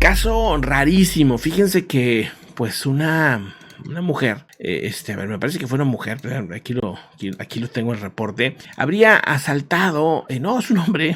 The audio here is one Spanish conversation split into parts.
caso rarísimo. Fíjense que pues una mujer, a ver, me parece que fue una mujer, pero aquí lo tengo el reporte, habría asaltado, no, es un hombre,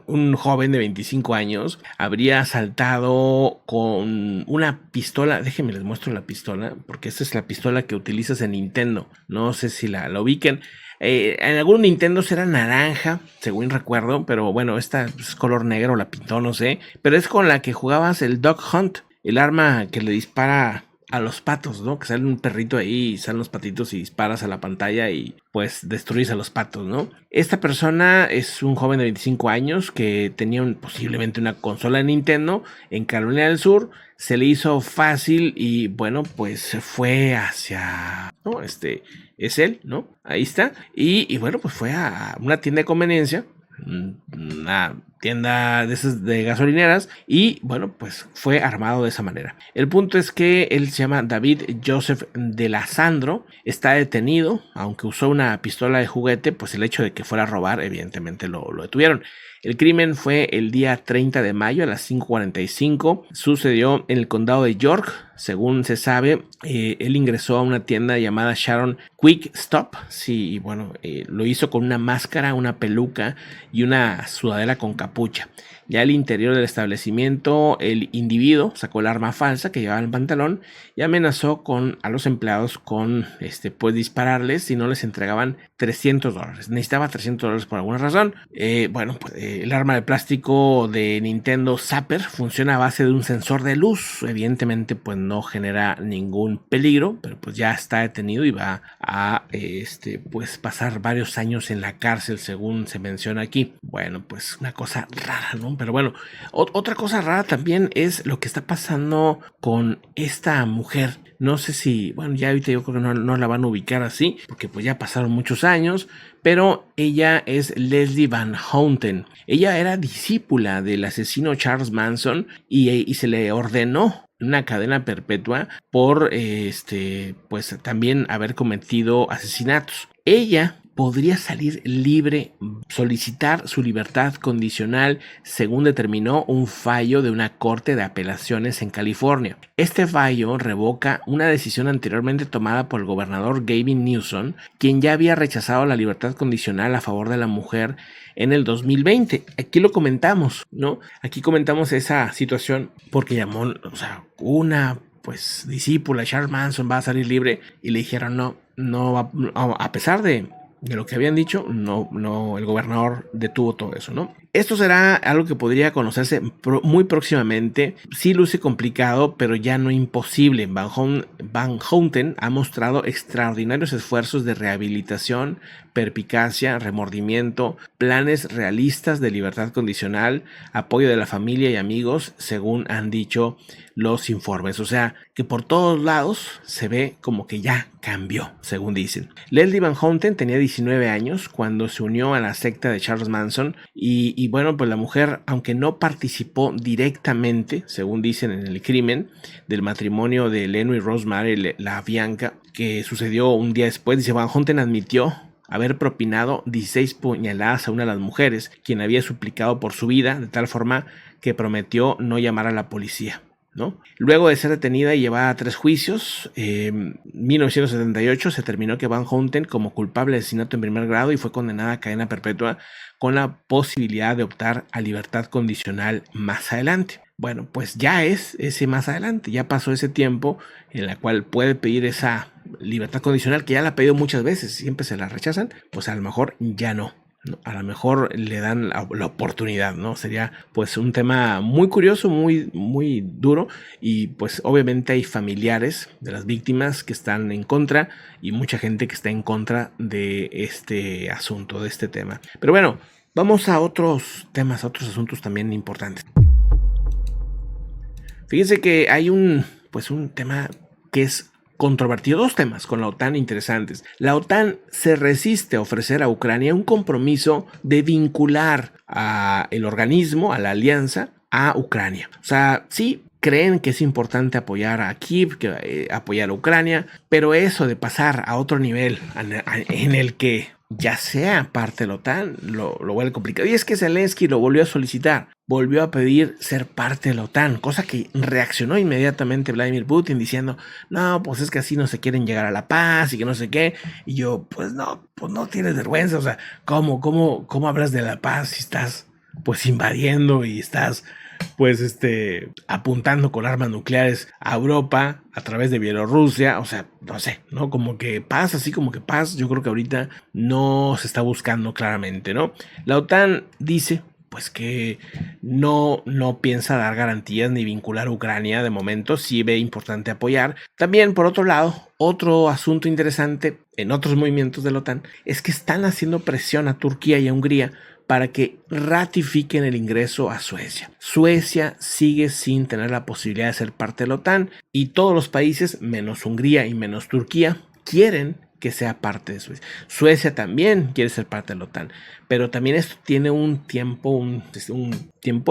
un joven de 25 años habría asaltado con una pistola. Déjenme les muestro la pistola, porque esta es la pistola que utilizas en Nintendo. No sé si la ubiquen. En algunos Nintendo era naranja, según recuerdo, pero bueno, esta es color negro, la pintó, no sé. Pero es con la que jugabas el Dog Hunt, el arma que le dispara a los patos, ¿no? Que sale un perrito ahí y salen los patitos y disparas a la pantalla y pues destruyes a los patos, ¿no? Esta persona es un joven de 25 años que tenía posiblemente una consola de Nintendo en Carolina del Sur. Se le hizo fácil y bueno, pues se fue hacia, ¿no? Es él, ¿no? Ahí está. Y bueno, pues fue a una tienda de conveniencia, una tienda de esas de gasolineras, y bueno, pues fue armado de esa manera. El punto es que él se llama David Joseph de la Sandro, está detenido, aunque usó una pistola de juguete, pues el hecho de que fuera a robar, evidentemente lo detuvieron. El crimen fue el día 30 de mayo a las 5:45. Sucedió en el condado de York. Según se sabe, él ingresó a una tienda llamada Sharon Quick Stop. Sí, y bueno, lo hizo con una máscara, una peluca y una sudadera con capucha. Ya al interior del establecimiento, el individuo sacó el arma falsa que llevaba en el pantalón y amenazó a los empleados con pues dispararles si no les entregaban $300. Necesitaba $300 por alguna razón. El arma de plástico de Nintendo Zapper funciona a base de un sensor de luz. Evidentemente, pues no genera ningún peligro, pero pues ya está detenido y va a pues pasar varios años en la cárcel, según se menciona aquí. Bueno, pues una cosa rara, ¿no? Pero bueno, otra cosa rara también es lo que está pasando con esta mujer. No sé si, bueno, ya ahorita yo creo que no la van a ubicar así, porque pues ya pasaron muchos años, pero ella es Leslie Van Houten. Ella era discípula del asesino Charles Manson y se le ordenó una cadena perpetua por pues también haber cometido asesinatos. Ella podría salir libre, solicitar su libertad condicional, según determinó un fallo de una corte de apelaciones en California. Este fallo revoca una decisión anteriormente tomada por el gobernador Gavin Newsom, quien ya había rechazado la libertad condicional a favor de la mujer en el 2020. Aquí lo comentamos, ¿no? Aquí comentamos esa situación porque llamó, una pues discípula, Charles Manson, va a salir libre, y le dijeron no va, a pesar de lo que habían dicho, no, el gobernador detuvo todo eso, ¿no? Esto será algo que podría conocerse muy próximamente. Sí luce complicado, pero ya no imposible. Van Houten ha mostrado extraordinarios esfuerzos de rehabilitación, perspicacia, remordimiento, planes realistas de libertad condicional, apoyo de la familia y amigos, según han dicho los informes. O sea, que por todos lados se ve como que ya cambió, según dicen. Leslie Van Houten tenía 19 años cuando se unió a la secta de Charles Manson y bueno, pues la mujer, aunque no participó directamente, según dicen en el crimen del matrimonio de Leno y Rosemary La Bianca, que sucedió un día después, dice, Van Houten admitió haber propinado 16 puñaladas a una de las mujeres, quien había suplicado por su vida, de tal forma que prometió no llamar a la policía, ¿no? Luego de ser detenida y llevada a 3 juicios, en 1978 se determinó que Van Houten como culpable de asesinato en primer grado y fue condenada a cadena perpetua con la posibilidad de optar a libertad condicional más adelante. Bueno, pues ya es ese más adelante, ya pasó ese tiempo en la cual puede pedir esa libertad condicional, que ya la ha pedido muchas veces, siempre se la rechazan, pues a lo mejor ya no. A lo mejor le dan la oportunidad, ¿no? Sería pues un tema muy curioso, muy, muy duro, y pues obviamente hay familiares de las víctimas que están en contra y mucha gente que está en contra de este asunto, de este tema. Pero bueno, vamos a otros temas, a otros asuntos también importantes. Fíjense que hay un tema que es controvertido, 2 temas con la OTAN interesantes. La OTAN se resiste a ofrecer a Ucrania un compromiso de vincular a el organismo, a la alianza, a Ucrania. O sea, sí creen que es importante apoyar a Kiev, apoyar a Ucrania, pero eso de pasar a otro nivel en el que ya sea parte de la OTAN, lo vuelve complicado. Y es que Zelensky lo volvió a solicitar, volvió a pedir ser parte de la OTAN, cosa que reaccionó inmediatamente Vladimir Putin diciendo, no, pues es que así no se quieren llegar a la paz y que no sé qué. Y yo, pues no tienes vergüenza, o sea, ¿cómo hablas de la paz si estás pues invadiendo y estás pues apuntando con armas nucleares a Europa a través de Bielorrusia? O sea, no sé, ¿no? Como que paz, así como que paz, yo creo que ahorita no se está buscando claramente, ¿no? La OTAN dice pues que no piensa dar garantías ni vincular a Ucrania de momento, sí ve importante apoyar. También, por otro lado, otro asunto interesante en otros movimientos de la OTAN es que están haciendo presión a Turquía y a Hungría para que ratifiquen el ingreso a Suecia. Suecia sigue sin tener la posibilidad de ser parte de la OTAN y todos los países, menos Hungría y menos Turquía, quieren que sea parte de Suecia. Suecia también quiere ser parte de la OTAN, pero también esto tiene un tiempo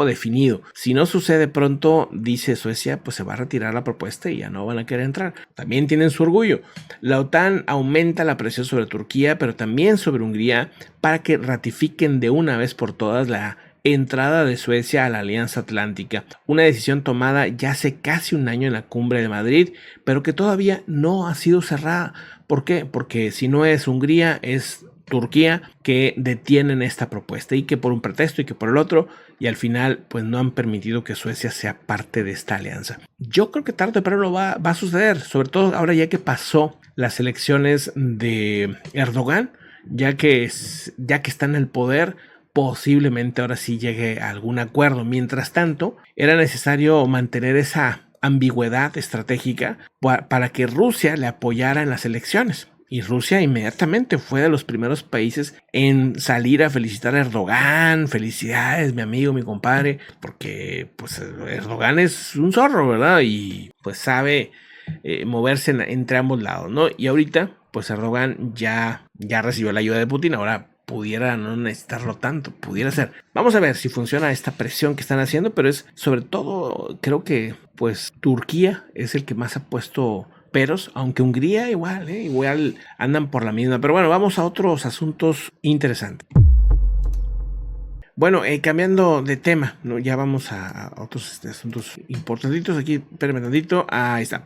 definido. Si no sucede pronto, dice Suecia, pues se va a retirar la propuesta y ya no van a querer entrar. También tienen su orgullo. La OTAN aumenta la presión sobre Turquía, pero también sobre Hungría para que ratifiquen de una vez por todas la entrada de Suecia a la Alianza Atlántica, una decisión tomada ya hace casi un año en la cumbre de Madrid, pero que todavía no ha sido cerrada. ¿Por qué? Porque si no es Hungría, es Turquía que detienen esta propuesta y que por un pretexto y que por el otro, y al final pues no han permitido que Suecia sea parte de esta alianza. Yo creo que tarde o temprano va a suceder, sobre todo ahora ya que pasó las elecciones de Erdogan, ya que está en el poder, posiblemente ahora sí llegue a algún acuerdo. Mientras tanto, era necesario mantener esa ambigüedad estratégica para que Rusia le apoyara en las elecciones. Y Rusia inmediatamente fue de los primeros países en salir a felicitar a Erdogan. Felicidades, mi amigo, mi compadre, porque pues Erdogan es un zorro, ¿verdad? Y pues sabe moverse entre ambos lados, ¿no? Y ahorita, pues Erdogan ya recibió la ayuda de Putin, ahora pudiera no necesitarlo tanto, pudiera ser. Vamos a ver si funciona esta presión que están haciendo, pero es sobre todo, creo que pues Turquía es el que más ha puesto peros, aunque Hungría igual andan por la misma. Pero bueno, vamos a otros asuntos interesantes. Bueno, cambiando de tema, ¿no? Ya vamos a otros asuntos importantitos. Aquí, espérame tantito. Ahí está.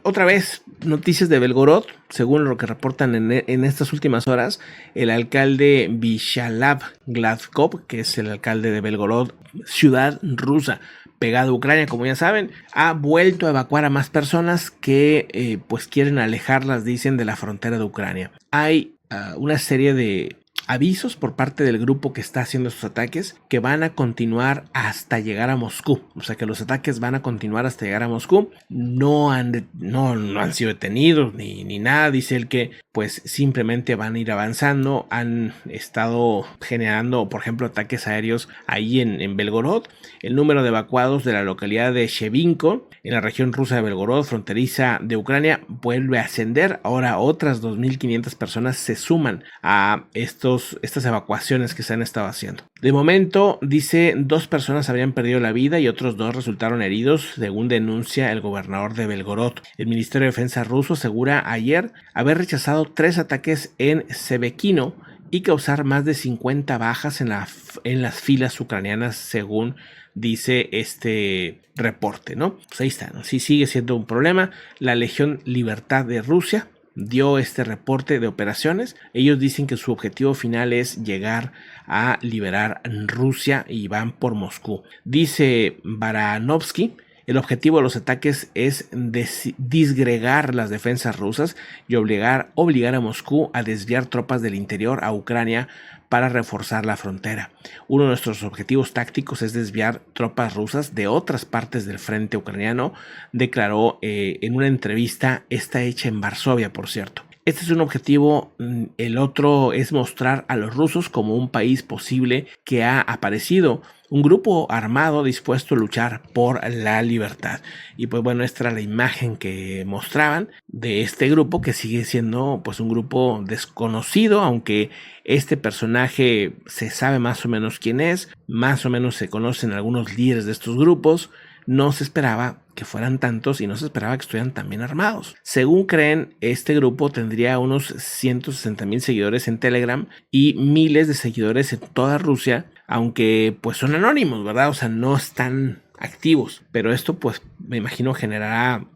Otra vez, noticias de Belgorod. Según lo que reportan en estas últimas horas, el alcalde Vyshalav Gladkov, que es el alcalde de Belgorod, ciudad rusa pegado a Ucrania, como ya saben, ha vuelto a evacuar a más personas que pues quieren alejarlas, dicen, de la frontera de Ucrania. Hay una serie de avisos por parte del grupo que está haciendo estos ataques que van a continuar hasta llegar a Moscú. O sea que los ataques van a continuar hasta llegar a Moscú. No han sido detenidos ni nada. Dice él que pues simplemente van a ir avanzando. Han estado generando, por ejemplo, ataques aéreos ahí en Belgorod. El número de evacuados de la localidad de Shevinko, en la región rusa de Belgorod, fronteriza de Ucrania, vuelve a ascender. Ahora otras 2.500 personas se suman a estas evacuaciones que se han estado haciendo. De momento, dice, 2 personas habrían perdido la vida y otros 2 resultaron heridos, según denuncia el gobernador de Belgorod. El Ministerio de Defensa ruso asegura ayer haber rechazado 3 ataques en Shebekino y causar más de 50 bajas en las filas ucranianas, según dice este reporte, ¿no? Pues ahí está, ¿no? Sí sigue siendo un problema. La Legión Libertad de Rusia dio este reporte de operaciones. Ellos dicen que su objetivo final es llegar a liberar Rusia y van por Moscú. Dice Baranovsky, el objetivo de los ataques es disgregar las defensas rusas y obligar a Moscú a desviar tropas del interior a Ucrania para reforzar la frontera. Uno de nuestros objetivos tácticos es desviar tropas rusas de otras partes del frente ucraniano, declaró en una entrevista, esta hecha en Varsovia, por cierto. Este es un objetivo. El otro es mostrar a los rusos como un país posible que ha aparecido, un grupo armado dispuesto a luchar por la libertad. Y pues bueno, esta era la imagen que mostraban de este grupo, que sigue siendo pues un grupo desconocido, aunque este personaje se sabe más o menos quién es, más o menos se conocen algunos líderes de estos grupos. No se esperaba que fueran tantos y no se esperaba que estuvieran tan bien armados. Según creen, este grupo tendría unos 160,000 seguidores en Telegram y miles de seguidores en toda Rusia, aunque pues son anónimos, ¿verdad? O sea, no están activos, pero esto pues me imagino generará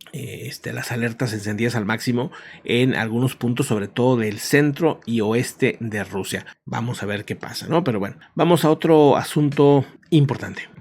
las alertas encendidas al máximo en algunos puntos, sobre todo del centro y oeste de Rusia. Vamos a ver qué pasa, ¿no? Pero bueno, vamos a otro asunto importante.